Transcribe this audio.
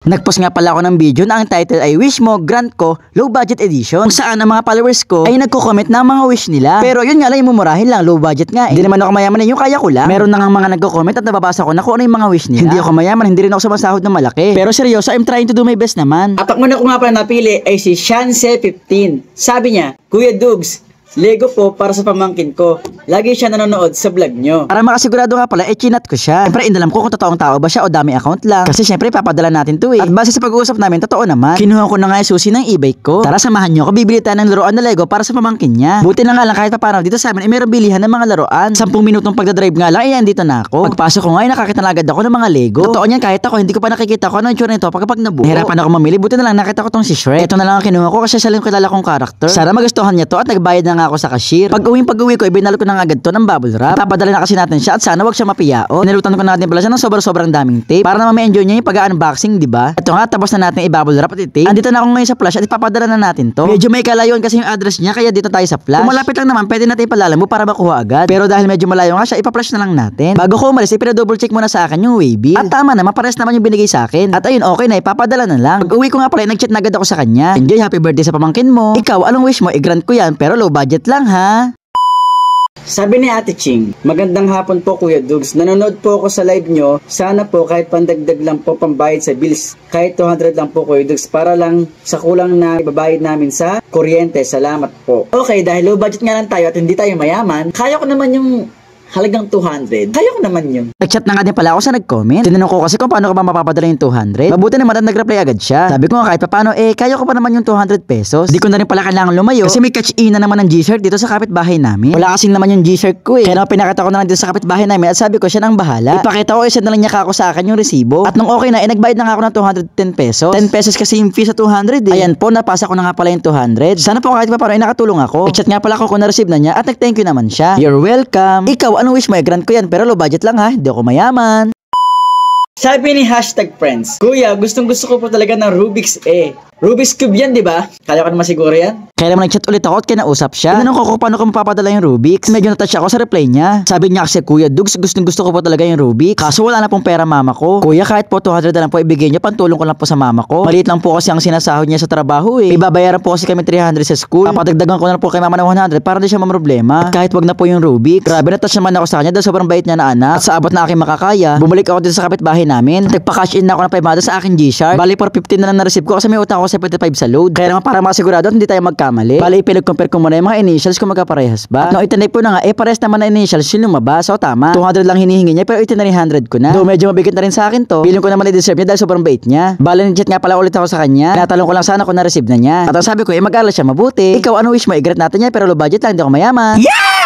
Nagpost nga pala ako ng video na ang title ay Wish Mo, Grant Ko, Low Budget Edition, kung saan ang mga followers ko ay nagko-comment ng mga wish nila. Pero yun nga lang, mumurahin lang, low budget nga eh. Hindi naman ako mayaman eh, yung kaya ko lang. Meron na nga mga nagko-comment at nababasa ko na kung ano yung mga wish nila. Hindi ako mayaman, hindi rin ako sumasahod ng malaki. Pero seryoso, I'm trying to do my best naman. At ang una ko nga pala napili ay si Chance15. Sabi niya, Kuya Dugs, Lego po para sa pamangkin ko. Lagi siya nanonood sa vlog nyo. Para makasigurado nga pala, chinat ko siya. Siyempre, inalam ko kung totoong tao ba siya o dami account lang. Kasi siyempre, papadala natin to eh. At base sa pag-uusap namin, totoo naman. Kinuha ko na nga yung susi ng e-bike ko. Tara, samahan nyo ako, bibili tayo ng laruan na Lego para sa pamangkin niya. Buti na nga lang kahit paano dito sa amin, mayroong bilihan ng mga laruan. 10 minutong pagdadrive nga lang, ayan, dito na ako. Pagpasok ko nga, nakakita na agad ako ng mga Lego. Totoo niyan, kahit ako, hindi ko pa nakikita ko ano yung tsura nito pag nabuo. Nahirapan ako mamili, buti na lang nakita ko tong si Shrek. Ito na lang ang kinuha ko kasi siya lang kilala kong karakter. Sana magustuhan niya to at nagbayad na nga ako sa cashier. Pag-uwi ko, ibinalo ko na agad to ng bubble wrap. Papadala na kasi natin siya at sana wag siya mapiyao. Nilutan ko natin pala siya ng sobrang daming tape para na ma-enjoy niya yung pag-unboxing, di ba? Ito nga, tapos na natin i-bubble wrap at i-tape. Andito na ako ngayon sa flash at ipapadala na natin to. Medyo may kalayon kasi yung address niya kaya dito tayo sa flash. Kung malapit lang naman, pwede natin ipalalam mo para makuha agad. Pero dahil medyo malayo nga siya, ipa-flash na lang natin. Bago ko umalis, ipina-double check muna sa akin yung waybill. At tama naman, pares naman yung binigay sa akin. At ayun, okay na, ipapadala na lang. Pag-uwi ko nga pala, nag-chat na agad ako sa kanya. Enjoy, happy birthday sa pamangkin mo. Ikaw, anong wish mo? I-grant ko yan, pero low budget lang ha. Sabi ni Ate Ching, magandang hapon po Kuya Dugs. Nanonood po ako sa live nyo. Sana po kahit pandagdag lang po pambayad sa bills. Kahit 200 lang po Kuya Dugs para lang sa kulang na ibabayad namin sa kuryente. Salamat po. Okay, dahil low budget nga lang tayo at hindi tayo mayaman, kaya ko naman yung halagang 200. Kaya ko naman yun. Nag-chat na nga din pala ako sa nag-comment. Tinanong ko kasi kung paano ko ba mapapadala yung 200. Mabuti naman at nag-reply agad siya. Sabi ko nga kahit paano kaya ko pa naman yung 200 pesos. Di ko na rin pala kailangan lumayo kasi may catch-in na naman ng G-Shirt dito sa kapitbahay namin. Wala kasing naman yung G-Shirt ko eh. Kaya naman pinakita ko na lang dito sa kapitbahay namin at sabi ko siya nang bahala. Ipakita ko isa na lang niya kako sa akin yung resibo. At nung okay na nagbayad na nga ako ng 210 pesos. 10 pesos kasi yung fee sa 200 eh. Ayan po, napasa ko na nga pala yung 200. Sana po kahit paano nakatulong ako. Nag-chat nga pala ako kung na-receive na niya at nag-thank you naman siya. You're welcome. Ikaw, anong wish mo? Grant ko yan pero low budget lang ha, hindi ako mayaman. Sabi ni #friends, Kuya, gustong gusto ko po talaga ng Rubik's Rubik's Cube yan, di ba? Kaya ko naman siguro yan. Kaya naman nag-chat ulit ako at kinausap siya. Tinanong ko kung paano ko mapapadala yung Rubik's. Medyo natouch ako sa reply niya. Sabi niya kasi, Kuya Dugs, gustong gusto ko po talaga yung Rubik's. Kaso wala na pong pera mama ko. Kuya, kahit po 200 na lang po ibigay niyo, pantulong ko lang po sa mama ko. Maliit lang po kasi ang sinasahod niya sa trabaho eh. Ibabayaran po kasi kami 300 sa school. Papadagdagan ko na po kay mama ng 100 para di siya mamroblema. At kahit wag na po yung Rubik's. Grabe, natouch naman ako sa kanya dahil sobrang bait niya na anak. At sa abot na aking makakaya, bumalik ako dito sa kapitbahay namin. Nagpa-cash in na ako ng 500 sa aking G-Shark. Bali, for 15 na lang na-receive ko kasi may utang ako sa 75 sa load. Kaya naman para makasigurado at hindi tayo magkamali. Bali, pinag-compare ko muna yung mga initials kung magkaparehas ba. At nung itinay po na nga, parehas naman na initials yung lumabas. So tama, 200 lang hinihingi niya pero itinay 100 ko na. Though medyo mabigat na rin sa akin to, feeling ko naman i-deserve niya dahil sobrang bait niya. Bali, nag-chat nga pala ulit ako sa kanya. Tinatanong ko lang sana kung na-receive na niya. At ang sabi ko, mag-aral siya mabuti. Ikaw, ano wish mo? I-grant natin niya pero low budget lang, hindi ako mayaman. Yeah!